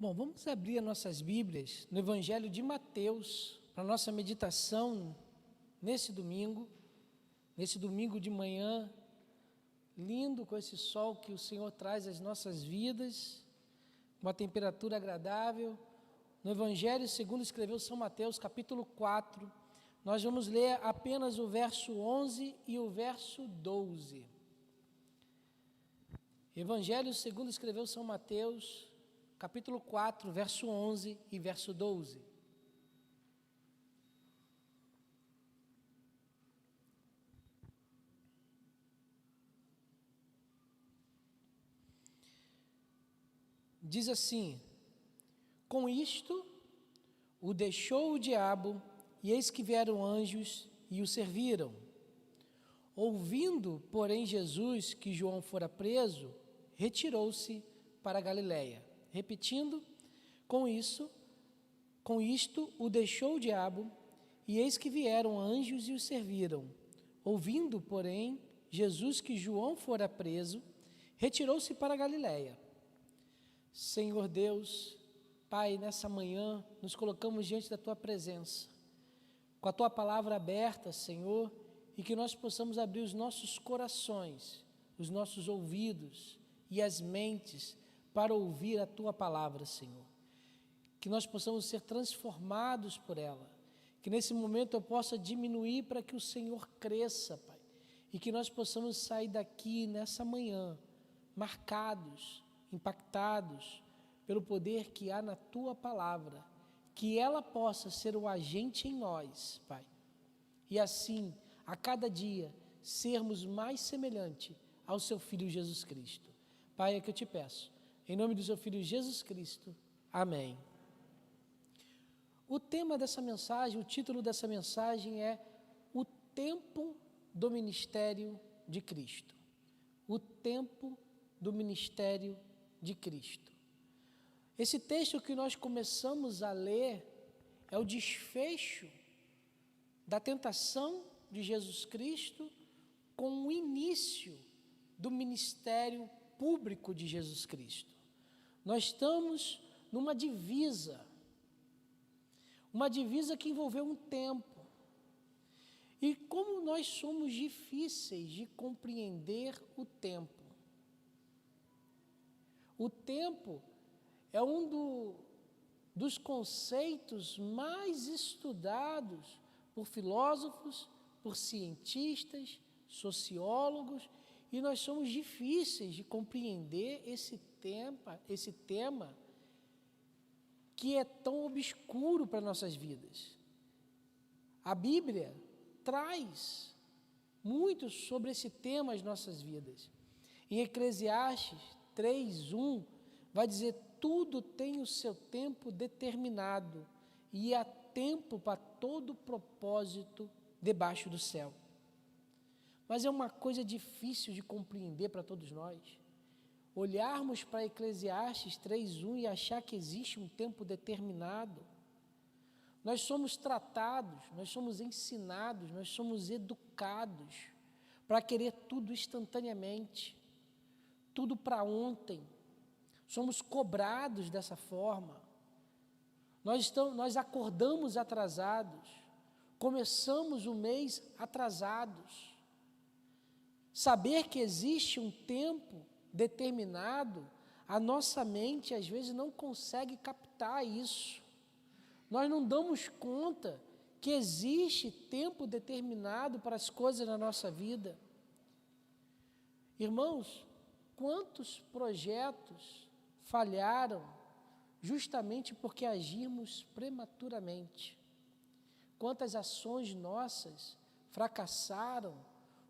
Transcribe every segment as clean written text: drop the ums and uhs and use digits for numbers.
Bom, vamos abrir as nossas Bíblias no Evangelho de Mateus, para a nossa meditação nesse domingo de manhã, lindo com esse sol que o Senhor traz às nossas vidas, uma temperatura agradável. No Evangelho segundo escreveu São Mateus, capítulo 4, nós vamos ler apenas o verso 11 e o verso 12. Evangelho segundo escreveu São Mateus, capítulo 4, verso 11 e verso 12. Diz assim: com isto o deixou o diabo, e eis que vieram anjos e o serviram. Ouvindo, porém, Jesus que João fora preso, retirou-se para a Galiléia. Repetindo, com isto o deixou o diabo, e eis que vieram anjos e o serviram. Ouvindo, porém, Jesus que João fora preso, retirou-se para a Galiléia. Senhor Deus, Pai, nessa manhã nos colocamos diante da Tua presença, com a Tua palavra aberta, Senhor, e que nós possamos abrir os nossos corações, os nossos ouvidos e as mentes para ouvir a Tua palavra, Senhor. Que nós possamos ser transformados por ela, que nesse momento eu possa diminuir para que o Senhor cresça, Pai, e que nós possamos sair daqui nessa manhã, marcados, impactados pelo poder que há na Tua palavra, que ela possa ser o agente em nós, Pai, e assim, a cada dia, sermos mais semelhante ao Seu Filho Jesus Cristo. Pai, é que eu te peço, em nome do Seu Filho Jesus Cristo, amém. O tema dessa mensagem, o título dessa mensagem é O Tempo do Ministério de Cristo. O Tempo do Ministério de Cristo. Esse texto que nós começamos a ler é o desfecho da tentação de Jesus Cristo com o início do ministério público de Jesus Cristo. Nós estamos numa divisa, uma divisa que envolveu um tempo. E como nós somos difíceis de compreender o tempo. O tempo é um dos conceitos mais estudados por filósofos, por cientistas, sociólogos, e nós somos difíceis de compreender esse tema que é tão obscuro para nossas vidas. A Bíblia traz muito sobre esse tema às nossas vidas. Em Eclesiastes 3:1 vai dizer: tudo tem o seu tempo determinado e há tempo para todo propósito debaixo do céu. Mas é uma coisa difícil de compreender para todos nós. Olharmos para Eclesiastes 3:1 e achar que existe um tempo determinado. Nós somos tratados, nós somos ensinados, nós somos educados para querer tudo instantaneamente, tudo para ontem. Somos cobrados dessa forma. Nós acordamos atrasados, começamos o mês atrasados. Saber que existe um tempo determinado, a nossa mente às vezes não consegue captar isso. Nós não damos conta que existe tempo determinado para as coisas na nossa vida. Irmãos, quantos projetos falharam justamente porque agimos prematuramente? Quantas ações nossas fracassaram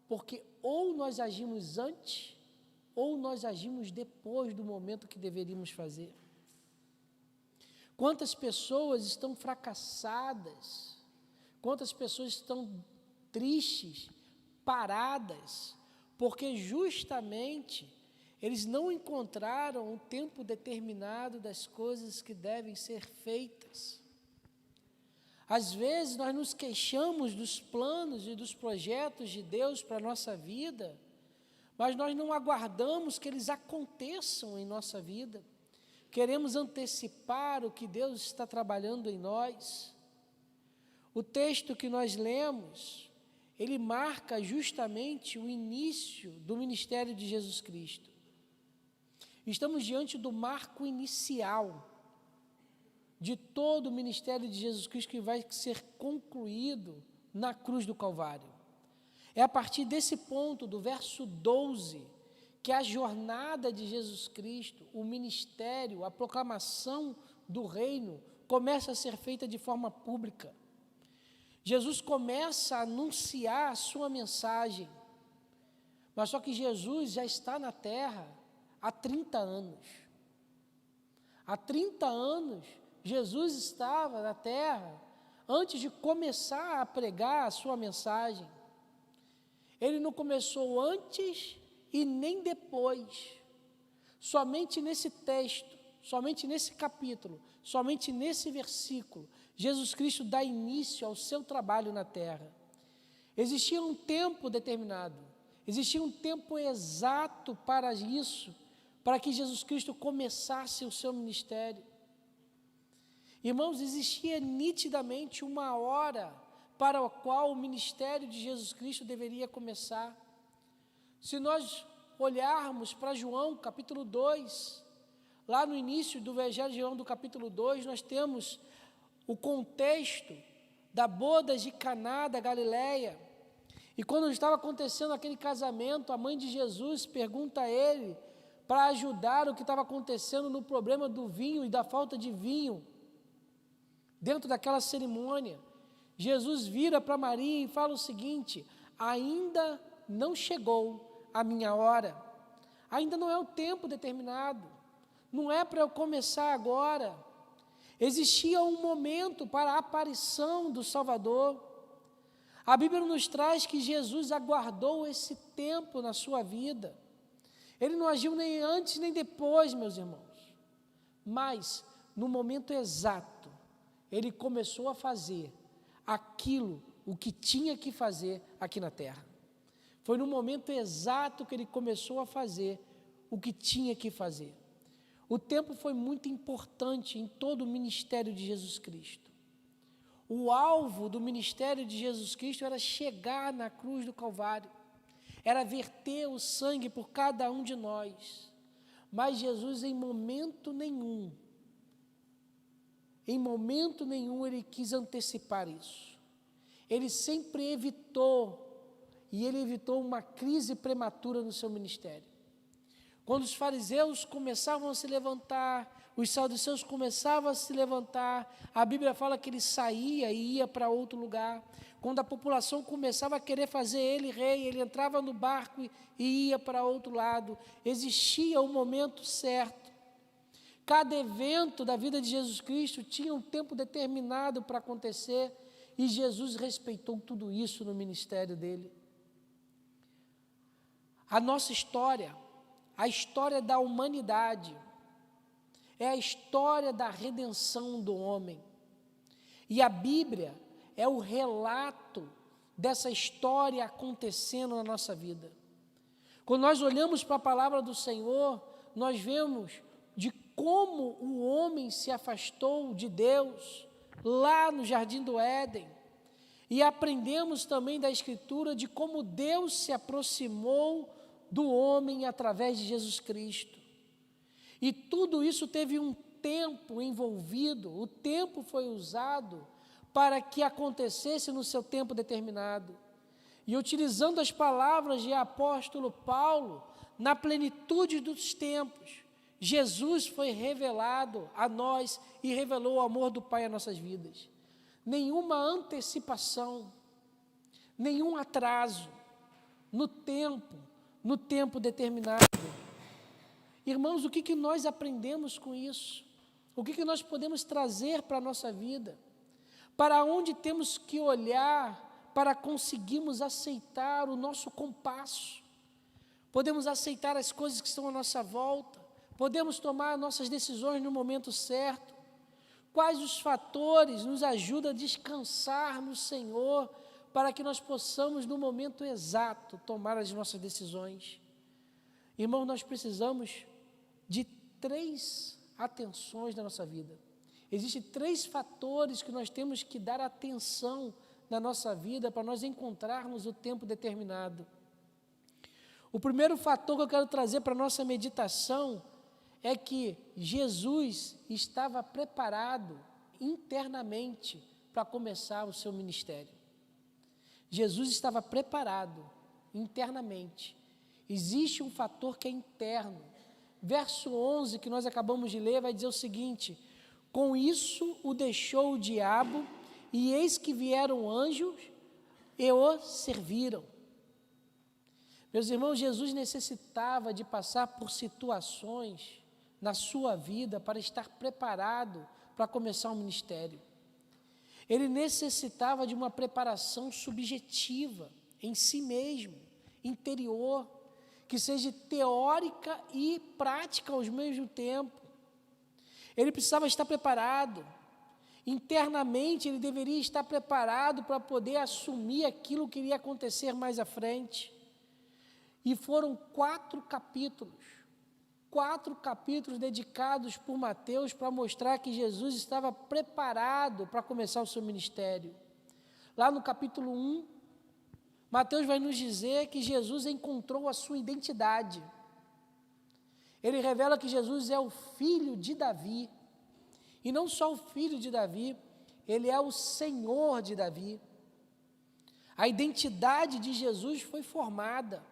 porque ou nós agimos antes ou nós agimos depois do momento que deveríamos fazer? Quantas pessoas estão fracassadas? Quantas pessoas estão tristes, paradas, porque justamente eles não encontraram o tempo determinado das coisas que devem ser feitas. Às vezes nós nos queixamos dos planos e dos projetos de Deus para a nossa vida, mas nós não aguardamos que eles aconteçam em nossa vida. queremos antecipar o que Deus está trabalhando em nós. O texto que nós lemos, ele marca justamente o início do ministério de Jesus Cristo. Estamos diante do marco inicial de todo o ministério de Jesus Cristo que vai ser concluído na cruz do Calvário. É a partir desse ponto, do verso 12, que a jornada de Jesus Cristo, o ministério, a proclamação do reino, começa a ser feita de forma pública. Jesus começa a anunciar a sua mensagem, mas só que Jesus já está na terra há 30 anos. Há 30 anos, Jesus estava na terra antes de começar a pregar a sua mensagem. Ele não começou antes e nem depois. Somente nesse texto, somente nesse capítulo, somente nesse versículo, Jesus Cristo dá início ao seu trabalho na terra. Existia um tempo determinado, existia um tempo exato para isso, para que Jesus Cristo começasse o seu ministério. Irmãos, existia nitidamente uma hora para a qual o ministério de Jesus Cristo deveria começar. Se nós olharmos para João, capítulo 2, lá no início do Evangelho de João, do capítulo 2, nós temos o contexto da boda de Caná da Galileia. E quando estava acontecendo aquele casamento, a mãe de Jesus pergunta a ele para ajudar o que estava acontecendo no problema do vinho e da falta de vinho dentro daquela cerimônia. Jesus vira para Maria e fala o seguinte: ainda não chegou a minha hora, ainda não é o tempo determinado, não é para eu começar agora. Existia um momento para a aparição do Salvador. A Bíblia nos traz que Jesus aguardou esse tempo na sua vida. Ele não agiu nem antes nem depois, meus irmãos, mas no momento exato, ele começou a fazer o que tinha que fazer aqui na terra. Foi no momento exato que ele começou a fazer o que tinha que fazer. O tempo foi muito importante em todo o ministério de Jesus Cristo. O alvo do ministério de Jesus Cristo era chegar na cruz do Calvário, era verter o sangue por cada um de nós. Mas Jesus, em momento nenhum, ele quis antecipar isso. Ele sempre evitou uma crise prematura no seu ministério. Quando os fariseus começavam a se levantar, os saduceus começavam a se levantar, a Bíblia fala que ele saía e ia para outro lugar. Quando a população começava a querer fazer ele rei, ele entrava no barco e ia para outro lado. Existia um momento certo. Cada evento da vida de Jesus Cristo tinha um tempo determinado para acontecer, e Jesus respeitou tudo isso no ministério dele. A nossa história, a história da humanidade, é a história da redenção do homem. E a Bíblia é o relato dessa história acontecendo na nossa vida. Quando nós olhamos para a palavra do Senhor, nós vemos de como o homem se afastou de Deus lá no Jardim do Éden. E aprendemos também da Escritura de como Deus se aproximou do homem através de Jesus Cristo. E tudo isso teve um tempo envolvido, o tempo foi usado para que acontecesse no seu tempo determinado. E utilizando as palavras de apóstolo Paulo, na plenitude dos tempos, Jesus foi revelado a nós e revelou o amor do Pai às nossas vidas. Nenhuma antecipação, nenhum atraso no tempo determinado. Irmãos, o que nós aprendemos com isso? O que nós podemos trazer para a nossa vida? Para onde temos que olhar para conseguirmos aceitar o nosso compasso? Podemos aceitar as coisas que estão à nossa volta? Podemos tomar nossas decisões no momento certo? Quais os fatores nos ajudam a descansar no Senhor para que nós possamos, no momento exato, tomar as nossas decisões? Irmão, nós precisamos de 3 atenções na nossa vida. Existem 3 fatores que nós temos que dar atenção na nossa vida para nós encontrarmos o tempo determinado. O primeiro fator que eu quero trazer para a nossa meditação é que Jesus estava preparado internamente para começar o seu ministério. Jesus estava preparado internamente. Existe um fator que é interno. Verso 11, que nós acabamos de ler, vai dizer o seguinte: com isso o deixou o diabo, e eis que vieram anjos e o serviram. Meus irmãos, Jesus necessitava de passar por situações na sua vida para estar preparado para começar um ministério. Ele necessitava de uma preparação subjetiva em si mesmo, interior, que seja teórica e prática ao mesmo tempo. Ele precisava estar preparado. Internamente, ele deveria estar preparado para poder assumir aquilo que iria acontecer mais à frente. E foram 4 capítulos dedicados por Mateus para mostrar que Jesus estava preparado para começar o seu ministério. Lá no capítulo 1, Mateus vai nos dizer que Jesus encontrou a sua identidade. Ele revela que Jesus é o filho de Davi. E não só o filho de Davi, ele é o Senhor de Davi. A identidade de Jesus foi formada.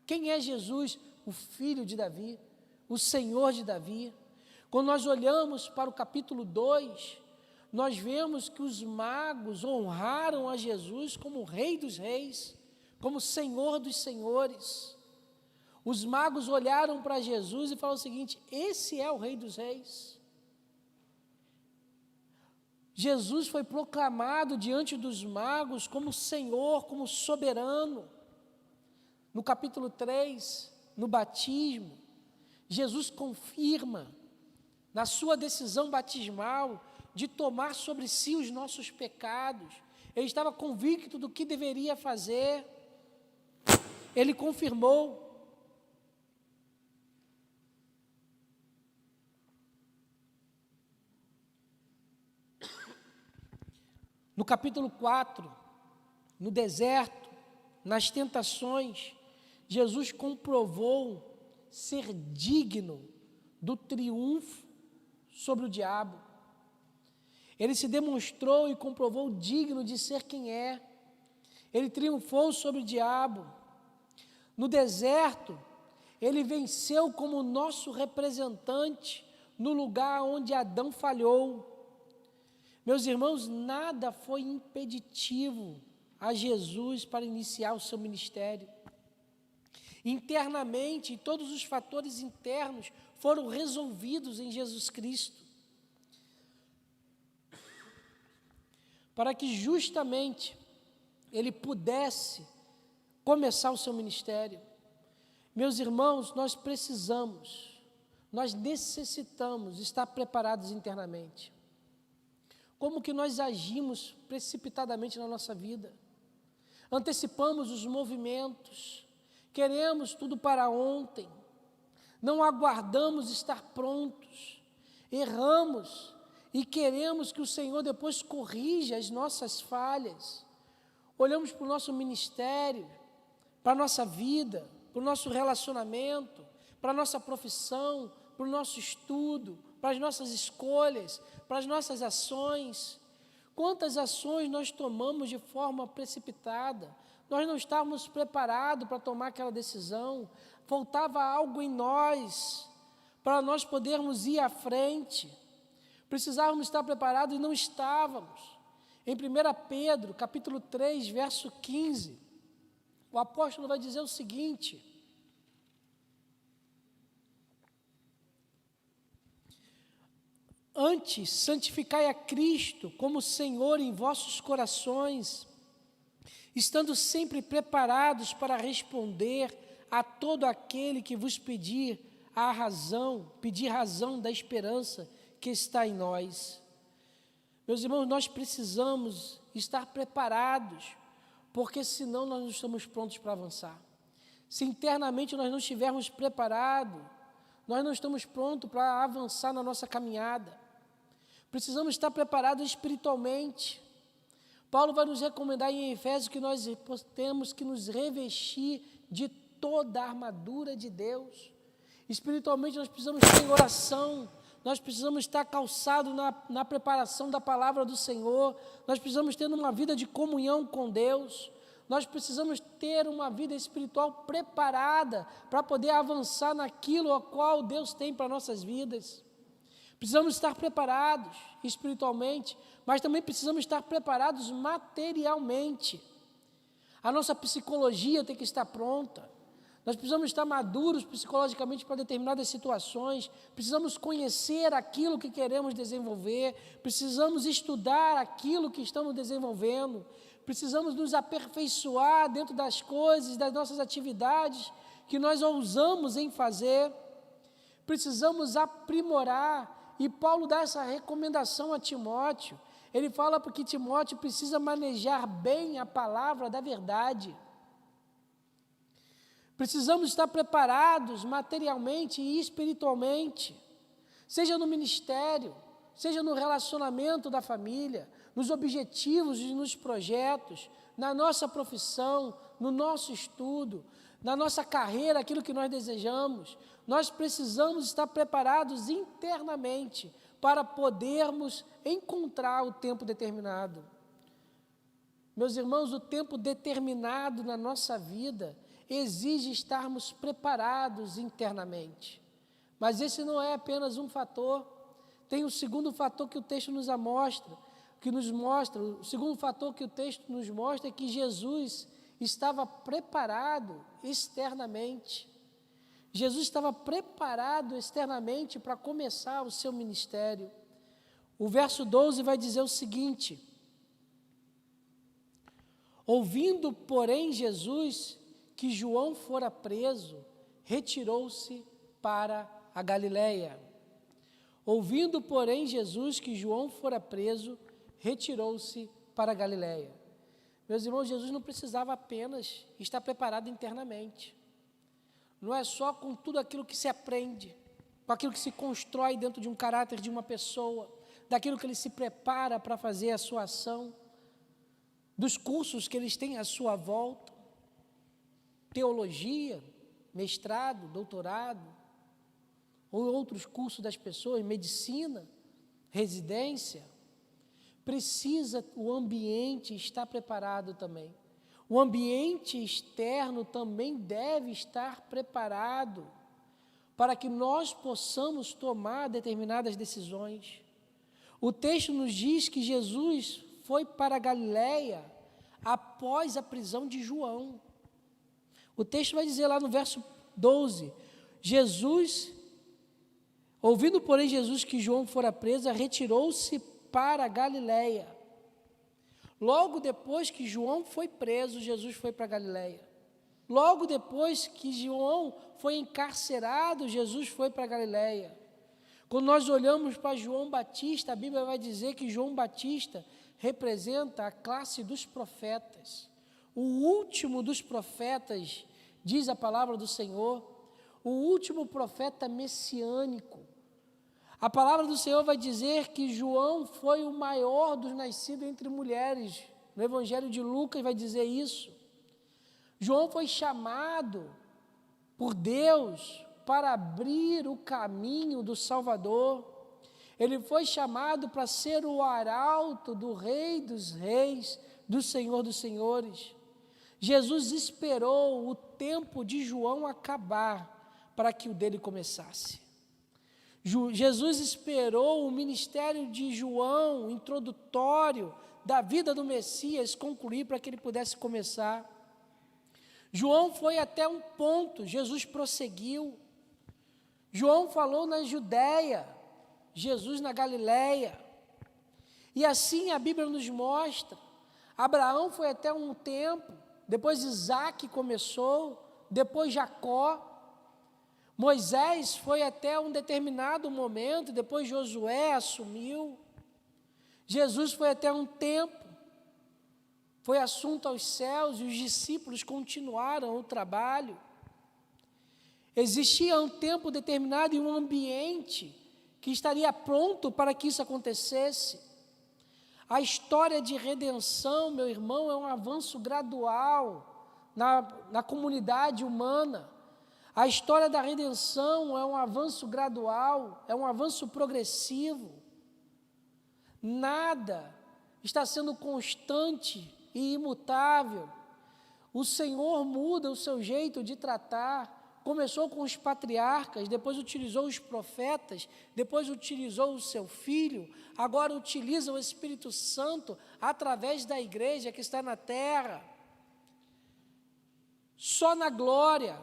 Quem é Jesus? O filho de Davi, o Senhor de Davi. Quando nós olhamos para o capítulo 2, nós vemos que os magos honraram a Jesus como Rei dos Reis, como Senhor dos Senhores. Os magos olharam para Jesus e falaram o seguinte: esse é o Rei dos Reis. Jesus foi proclamado diante dos magos como Senhor, como soberano. No capítulo 3, no batismo, Jesus confirma, na sua decisão batismal, de tomar sobre si os nossos pecados. Ele estava convicto do que deveria fazer. Ele confirmou. No capítulo 4, no deserto, nas tentações, Jesus comprovou ser digno do triunfo sobre o diabo. Ele se demonstrou e comprovou digno de ser quem é. Ele triunfou sobre o diabo. No deserto, ele venceu como nosso representante no lugar onde Adão falhou. Meus irmãos, nada foi impeditivo a Jesus para iniciar o seu ministério. Internamente, todos os fatores internos foram resolvidos em Jesus Cristo, para que justamente ele pudesse começar o seu ministério. Meus irmãos, nós necessitamos estar preparados internamente. Como que nós agimos precipitadamente na nossa vida? Antecipamos os movimentos, queremos tudo para ontem, não aguardamos estar prontos, erramos e queremos que o Senhor depois corrija as nossas falhas. Olhamos para o nosso ministério, para a nossa vida, para o nosso relacionamento, para a nossa profissão, para o nosso estudo, para as nossas escolhas, para as nossas ações. Quantas ações nós tomamos de forma precipitada? Nós não estávamos preparados para tomar aquela decisão. Faltava algo em nós para nós podermos ir à frente. Precisávamos estar preparados e não estávamos. Em 1 Pedro, capítulo 3, verso 15, o apóstolo vai dizer o seguinte: antes, santificai a Cristo como Senhor em vossos corações, estando sempre preparados para responder a todo aquele que vos pedir razão da esperança que está em nós. Meus irmãos, nós precisamos estar preparados, porque senão nós não estamos prontos para avançar. Se internamente nós não estivermos preparados, nós não estamos prontos para avançar na nossa caminhada. Precisamos estar preparados espiritualmente. Paulo vai nos recomendar em Efésios que nós temos que nos revestir de toda a armadura de Deus. Espiritualmente nós precisamos estar em oração, nós precisamos estar calçados na preparação da palavra do Senhor, nós precisamos ter uma vida de comunhão com Deus, nós precisamos ter uma vida espiritual preparada para poder avançar naquilo a qual Deus tem para nossas vidas. Precisamos estar preparados espiritualmente, mas também precisamos estar preparados materialmente. A nossa psicologia tem que estar pronta. Nós precisamos estar maduros psicologicamente para determinadas situações, precisamos conhecer aquilo que queremos desenvolver, precisamos estudar aquilo que estamos desenvolvendo, precisamos nos aperfeiçoar dentro das coisas, das nossas atividades que nós ousamos em fazer, precisamos aprimorar. E Paulo dá essa recomendação a Timóteo. Ele fala porque Timóteo precisa manejar bem a palavra da verdade. Precisamos estar preparados materialmente e espiritualmente, seja no ministério, seja no relacionamento da família, nos objetivos e nos projetos, na nossa profissão, no nosso estudo, na nossa carreira, aquilo que nós desejamos. Nós precisamos estar preparados internamente para podermos encontrar o tempo determinado. Meus irmãos, o tempo determinado na nossa vida exige estarmos preparados internamente. Mas esse não é apenas um fator. Tem um segundo fator que o texto nos mostra, o segundo fator que o texto nos mostra é que Jesus estava preparado externamente. Jesus estava preparado externamente para começar o seu ministério. O verso 12 vai dizer o seguinte: ouvindo, porém, Jesus que João fora preso, retirou-se para a Galileia. Ouvindo, porém, Jesus que João fora preso, retirou-se para a Galileia. Meus irmãos, Jesus não precisava apenas estar preparado internamente. Não é só com tudo aquilo que se aprende, com aquilo que se constrói dentro de um caráter de uma pessoa, daquilo que ele se prepara para fazer a sua ação, dos cursos que eles têm à sua volta, teologia, mestrado, doutorado, ou outros cursos das pessoas, medicina, residência. Precisa o ambiente estar preparado também. O ambiente externo também deve estar preparado para que nós possamos tomar determinadas decisões. O texto nos diz que Jesus foi para a Galileia após a prisão de João. O texto vai dizer lá no verso 12, ouvindo, porém, Jesus que João fora preso, retirou-se para a Galileia. Logo depois que João foi preso, Jesus foi para a Galileia. Logo depois que João foi encarcerado, Jesus foi para a Galileia. Quando nós olhamos para João Batista, a Bíblia vai dizer que João Batista representa a classe dos profetas. O último dos profetas, diz a palavra do Senhor, o último profeta messiânico. A palavra do Senhor vai dizer que João foi o maior dos nascidos entre mulheres. No Evangelho de Lucas vai dizer isso. João foi chamado por Deus para abrir o caminho do Salvador. Ele foi chamado para ser o arauto do Rei dos Reis, do Senhor dos Senhores. Jesus esperou o tempo de João acabar para que o dele começasse. Jesus esperou o ministério de João, introdutório, da vida do Messias, concluir para que ele pudesse começar. João foi até um ponto, Jesus prosseguiu. João falou na Judéia, Jesus na Galileia. E assim a Bíblia nos mostra. Abraão foi até um tempo, depois Isaac começou, depois Jacó. Moisés foi até um determinado momento, depois Josué assumiu. Jesus foi até um tempo, foi assunto aos céus e os discípulos continuaram o trabalho. Existia um tempo determinado e um ambiente que estaria pronto para que isso acontecesse. A história de redenção, meu irmão, é um avanço gradual na comunidade humana. A história da redenção é um avanço gradual, é um avanço progressivo. Nada está sendo constante e imutável. O Senhor muda o seu jeito de tratar. Começou com os patriarcas, depois utilizou os profetas, depois utilizou o seu Filho, agora utiliza o Espírito Santo através da igreja que está na terra. Só na glória,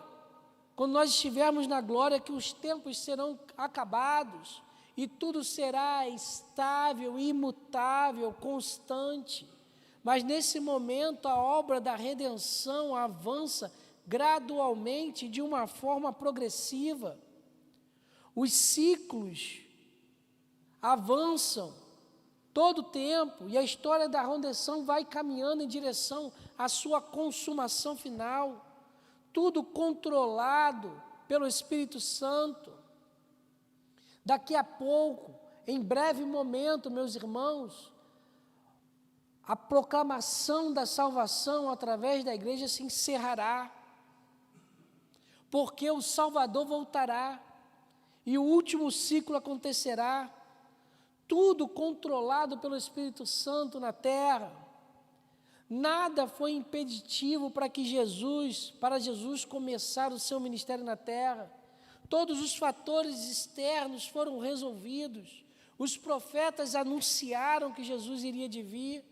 quando nós estivermos na glória, que os tempos serão acabados e tudo será estável, imutável, constante. Mas nesse momento a obra da redenção avança gradualmente, de uma forma progressiva. Os ciclos avançam todo o tempo e a história da redenção vai caminhando em direção à sua consumação final, tudo controlado pelo Espírito Santo. Daqui a pouco, em breve momento, meus irmãos, a proclamação da salvação através da igreja se encerrará, porque o Salvador voltará e o último ciclo acontecerá, tudo controlado pelo Espírito Santo na terra. Nada foi impeditivo para Jesus começar o seu ministério na terra. Todos os fatores externos foram resolvidos. Os profetas anunciaram que Jesus iria de vir.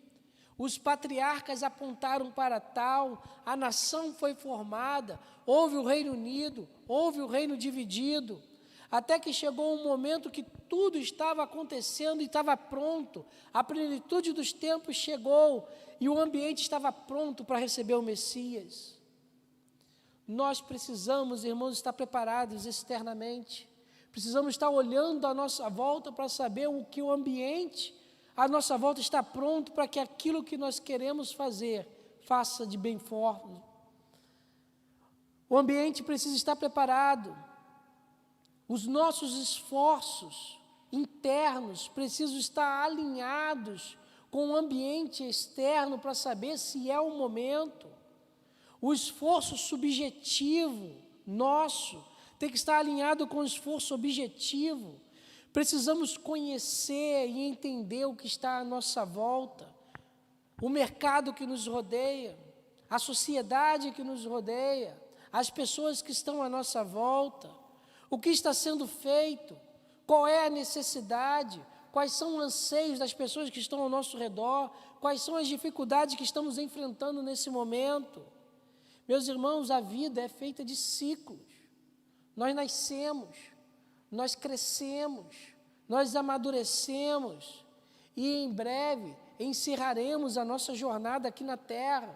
Os patriarcas apontaram para tal, a nação foi formada, houve o Reino Unido, houve o reino dividido, até que chegou um momento que tudo estava acontecendo e estava pronto, a plenitude dos tempos chegou e o ambiente estava pronto para receber o Messias. Nós precisamos, irmãos, estar preparados externamente, precisamos estar olhando à nossa volta para saber o que o ambiente à nossa volta está pronto para que aquilo que nós queremos fazer, faça de bem forte. O ambiente precisa estar preparado. Os nossos esforços internos precisam estar alinhados com o ambiente externo para saber se é o momento. O esforço subjetivo nosso tem que estar alinhado com o esforço objetivo. Precisamos conhecer e entender o que está à nossa volta, o mercado que nos rodeia, a sociedade que nos rodeia, as pessoas que estão à nossa volta, o que está sendo feito, qual é a necessidade, quais são os anseios das pessoas que estão ao nosso redor, quais são as dificuldades que estamos enfrentando nesse momento. Meus irmãos, a vida é feita de ciclos. Nós nascemos, nós crescemos, nós amadurecemos e em breve encerraremos a nossa jornada aqui na terra.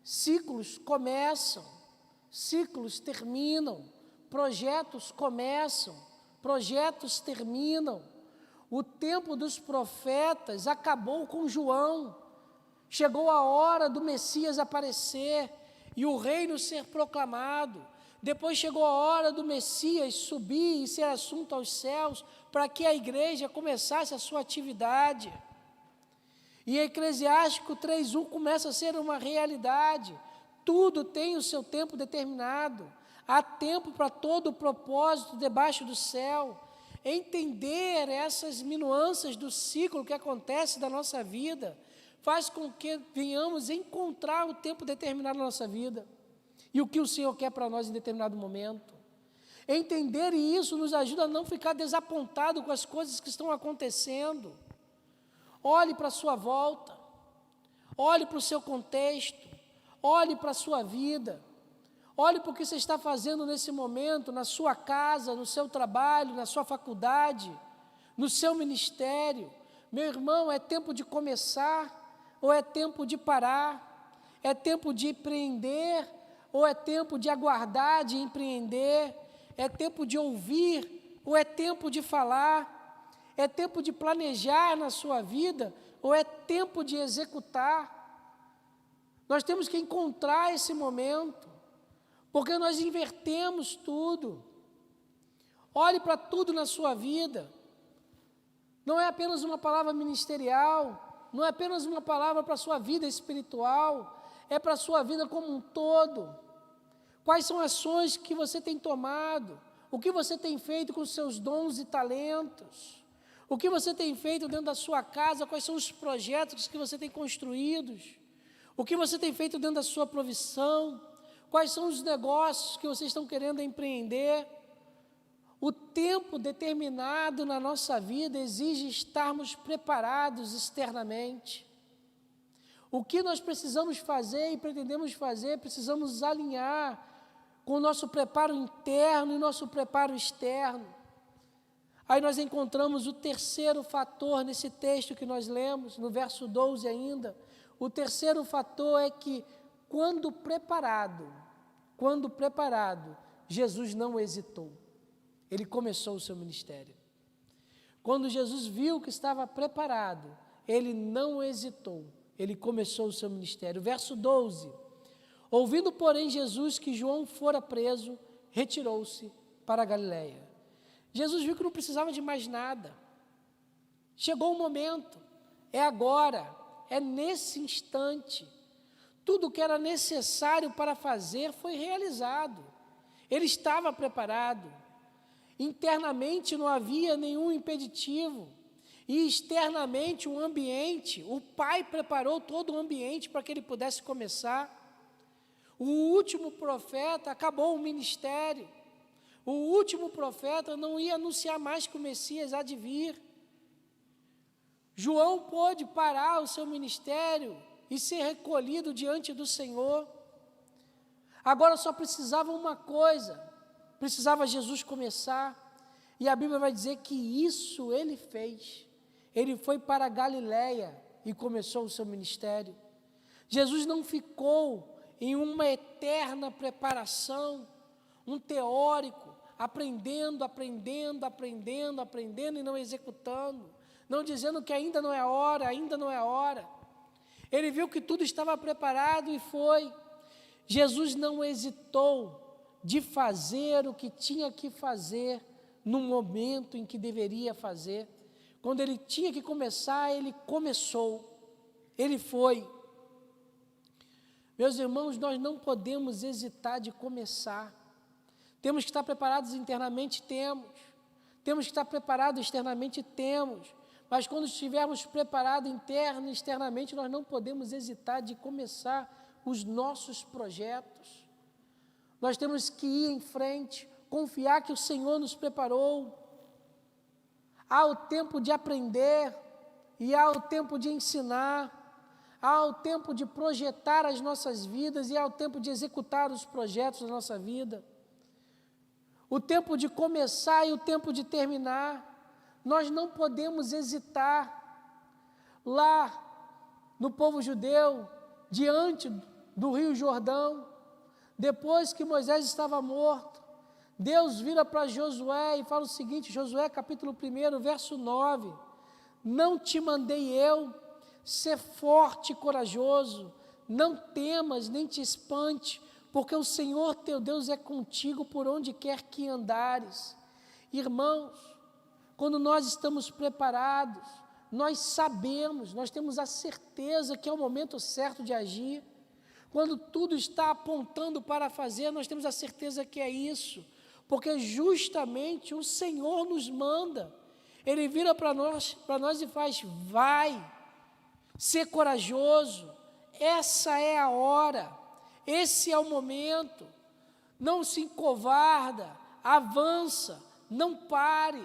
Ciclos começam, ciclos terminam, projetos começam, projetos terminam. O tempo dos profetas acabou com João, chegou a hora do Messias aparecer e o reino ser proclamado. Depois chegou a hora do Messias subir e ser assunto aos céus, para que a igreja começasse a sua atividade. E Eclesiástico 3:1 começa a ser uma realidade. Tudo tem o seu tempo determinado. Há tempo para todo o propósito debaixo do céu. Entender essas nuances do ciclo que acontece da nossa vida faz com que venhamos encontrar o tempo determinado na nossa vida. E o que o Senhor quer para nós em determinado momento. Entender isso nos ajuda a não ficar desapontado com as coisas que estão acontecendo. Olhe para a sua volta, olhe para o seu contexto, olhe para a sua vida, olhe para o que você está fazendo nesse momento, na sua casa, no seu trabalho, na sua faculdade, no seu ministério. Meu irmão, é tempo de começar ou é tempo de parar? É tempo de empreender ou é tempo de aguardar, de empreender? É tempo de ouvir ou é tempo de falar? É tempo de planejar na sua vida ou é tempo de executar? Nós temos que encontrar esse momento, porque nós invertemos tudo. Olhe para tudo na sua vida. Não é apenas uma palavra ministerial, não é apenas uma palavra para a sua vida espiritual, é para a sua vida como um todo. Quais são as ações que você tem tomado? O que você tem feito com os seus dons e talentos? O que você tem feito dentro da sua casa? Quais são os projetos que você tem construídos? O que você tem feito dentro da sua profissão? Quais são os negócios que vocês estão querendo empreender? O tempo determinado na nossa vida exige estarmos preparados externamente. O que nós precisamos fazer e pretendemos fazer, precisamos alinhar com o nosso preparo interno e nosso preparo externo. Aí nós encontramos o terceiro fator nesse texto que nós lemos, no verso 12 ainda. O terceiro fator é que, quando preparado, Jesus não hesitou. Ele começou o seu ministério. Quando Jesus viu que estava preparado, ele não hesitou. Ele começou o seu ministério. Verso 12. Ouvindo, porém, Jesus que João fora preso, retirou-se para a Galiléia. Jesus viu que não precisava de mais nada. Chegou o momento, é agora, é nesse instante. Tudo que era necessário para fazer foi realizado. Ele estava preparado. Internamente não havia nenhum impeditivo. E externamente o ambiente, o Pai preparou todo o ambiente para que ele pudesse começar. O último profeta acabou o ministério. O último profeta não ia anunciar mais que o Messias há de vir. João pôde parar o seu ministério e ser recolhido diante do Senhor. Agora só precisava uma coisa, precisava Jesus começar. E a Bíblia vai dizer que isso ele fez. Ele foi para a Galiléia e começou o seu ministério. Jesus não ficou em uma eterna preparação, um teórico, aprendendo e não executando, não dizendo que ainda não é hora. Ele viu que tudo estava preparado e foi. Jesus não hesitou de fazer o que tinha que fazer no momento em que deveria fazer. Quando ele tinha que começar, ele começou, ele foi. Meus irmãos, nós não podemos hesitar de começar. Temos que estar preparados internamente, temos que estar preparados externamente, mas quando estivermos preparados interno e externamente, nós não podemos hesitar de começar os nossos projetos. Nós temos que ir em frente, confiar que o Senhor nos preparou. Há o tempo de aprender e há o tempo de ensinar, há o tempo de projetar as nossas vidas e há o tempo de executar os projetos da nossa vida. O tempo de começar e o tempo de terminar. Nós não podemos hesitar. Lá no povo judeu, diante do Rio Jordão, depois que Moisés estava morto, Deus vira para Josué e fala o seguinte, Josué capítulo 1, verso 9, não te mandei eu, ser forte e corajoso, não temas nem te espante, porque o Senhor teu Deus é contigo por onde quer que andares. Irmãos, quando nós estamos preparados, nós sabemos, nós temos a certeza que é o momento certo de agir. Quando tudo está apontando para fazer, nós temos a certeza que é isso, porque justamente o Senhor nos manda. Ele vira para nós e faz, vai, ser corajoso, essa é a hora, esse é o momento, não se encovarda, avança, não pare.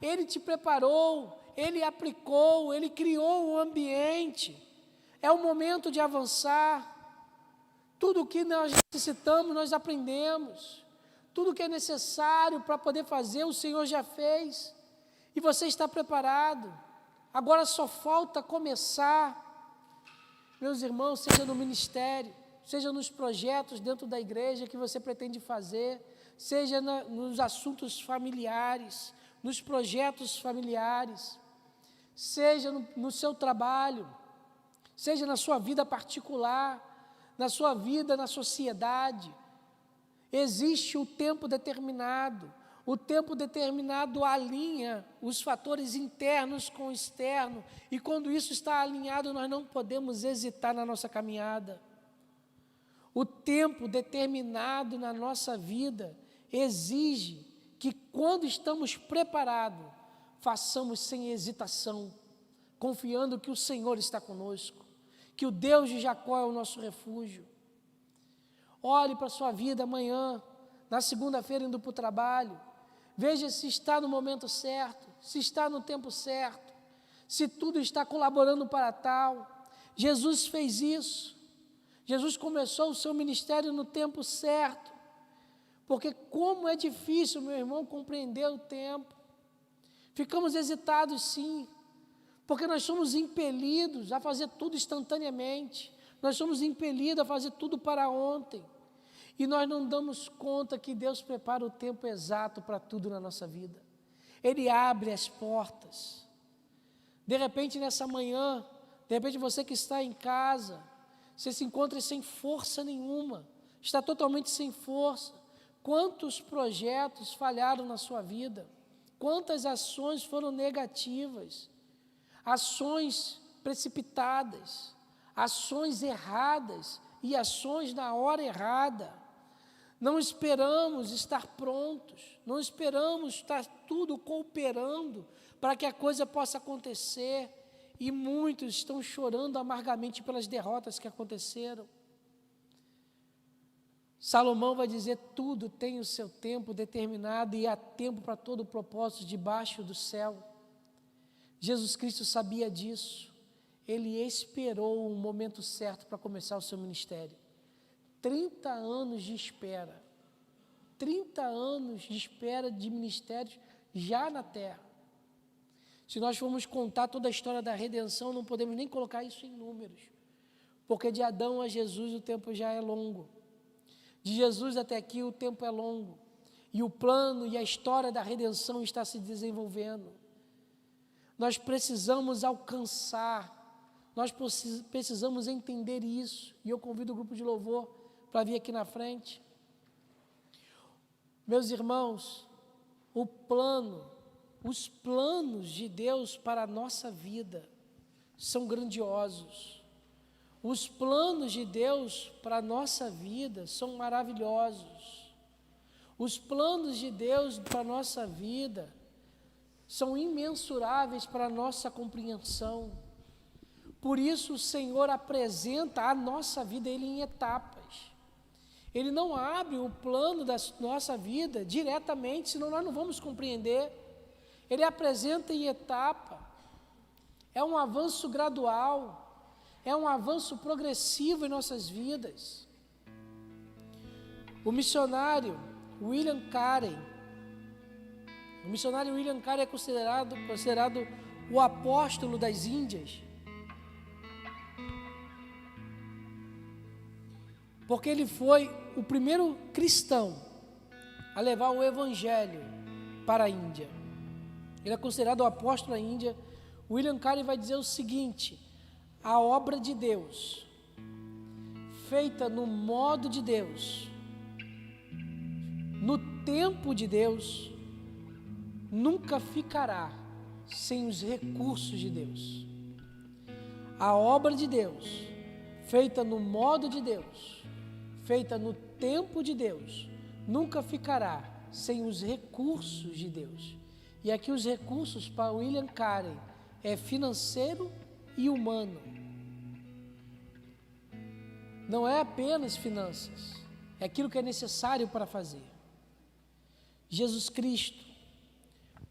Ele te preparou, Ele aplicou, Ele criou o ambiente, é o momento de avançar. Tudo o que nós necessitamos, nós aprendemos. Tudo o que é necessário para poder fazer, o Senhor já fez. E você está preparado. Agora só falta começar. Meus irmãos, seja no ministério, seja nos projetos dentro da igreja que você pretende fazer, seja nos assuntos familiares, nos projetos familiares, seja no seu trabalho, seja na sua vida particular, na sua vida na sociedade. Existe o tempo determinado. O tempo determinado alinha os fatores internos com o externo, e quando isso está alinhado, nós não podemos hesitar na nossa caminhada. O tempo determinado na nossa vida exige que, quando estamos preparados, façamos sem hesitação, confiando que o Senhor está conosco, que o Deus de Jacó é o nosso refúgio. Olhe para a sua vida amanhã, na segunda-feira, indo para o trabalho. Veja se está no momento certo, se está no tempo certo, se tudo está colaborando para tal. Jesus fez isso. Jesus começou o seu ministério no tempo certo. Porque como é difícil, meu irmão, compreender o tempo. Ficamos hesitados, sim, porque nós somos impelidos a fazer tudo instantaneamente. Nós somos impelidos a fazer tudo para ontem. E nós não damos conta que Deus prepara o tempo exato para tudo na nossa vida. Ele abre as portas. De repente, nessa manhã, de repente você que está em casa, você se encontra sem força nenhuma, está totalmente sem força. Quantos projetos falharam na sua vida? Quantas ações foram negativas? Ações precipitadas, ações erradas e ações na hora errada. Não esperamos estar prontos, não esperamos estar tudo cooperando para que a coisa possa acontecer, e muitos estão chorando amargamente pelas derrotas que aconteceram. Salomão vai dizer: tudo tem o seu tempo determinado e há tempo para todo o propósito debaixo do céu. Jesus Cristo sabia disso, ele esperou o momento certo para começar o seu ministério. 30 anos de espera, 30 anos de espera de ministérios já na terra. Se nós formos contar toda a história da redenção, não podemos nem colocar isso em números, porque de Adão a Jesus o tempo já é longo, de Jesus até aqui o tempo é longo, e o plano e a história da redenção está se desenvolvendo. Nós precisamos alcançar, nós precisamos entender isso, e eu convido o grupo de louvor para vir aqui na frente. Meus irmãos, os planos de Deus para a nossa vida são grandiosos. Os planos de Deus para a nossa vida são maravilhosos. Os planos de Deus para a nossa vida são imensuráveis para a nossa compreensão. Por isso o Senhor apresenta a nossa vida Ele em etapas. Ele não abre o plano da nossa vida diretamente, senão nós não vamos compreender. Ele apresenta em etapa. É um avanço gradual, é um avanço progressivo em nossas vidas. O missionário William Carey é considerado o apóstolo das Índias, porque ele foi o primeiro cristão a levar o evangelho para a Índia. Ele é considerado o apóstolo da Índia. William Carey vai dizer o seguinte: a obra de Deus, feita no modo de Deus, no tempo de Deus, nunca ficará sem os recursos de Deus. A obra de Deus, feita no modo de Deus, feita no tempo de Deus, nunca ficará sem os recursos de Deus. E aqui os recursos para William Carey é financeiro e humano. Não é apenas finanças, é aquilo que é necessário para fazer. Jesus Cristo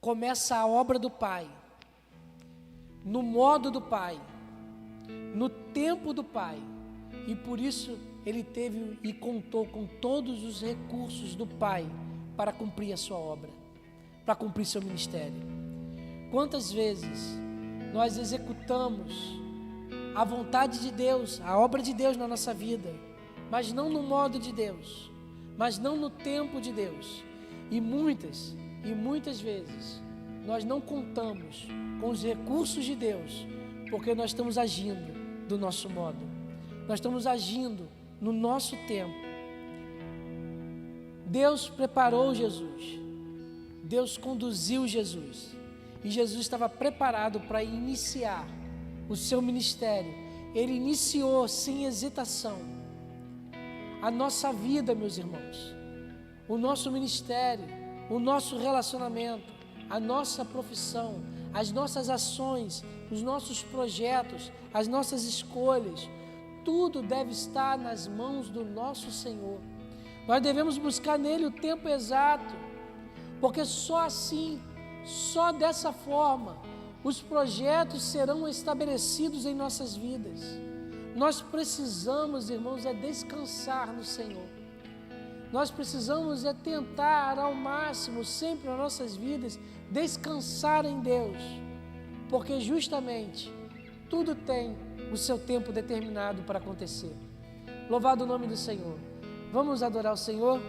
começa a obra do Pai, no modo do Pai, no tempo do Pai, e por isso ele teve e contou com todos os recursos do Pai para cumprir a sua obra, para cumprir seu ministério. Quantas vezes nós executamos a vontade de Deus, a obra de Deus na nossa vida, mas não no modo de Deus, mas não no tempo de Deus, e muitas vezes nós não contamos com os recursos de Deus, porque nós estamos agindo do nosso modo, nós estamos agindo no nosso tempo. Deus preparou Jesus, Deus conduziu Jesus, e Jesus estava preparado para iniciar o seu ministério. Ele iniciou sem hesitação. A nossa vida, meus irmãos, o nosso ministério, o nosso relacionamento, a nossa profissão, as nossas ações, os nossos projetos, as nossas escolhas, tudo deve estar nas mãos do nosso Senhor. Nós devemos buscar nele o tempo exato, porque só assim, só dessa forma, os projetos serão estabelecidos em nossas vidas. Nós precisamos, irmãos, descansar no Senhor. Nós precisamos tentar ao máximo, sempre nas nossas vidas, descansar em Deus, porque justamente tudo tem o seu tempo determinado para acontecer. Louvado o nome do Senhor. Vamos adorar o Senhor?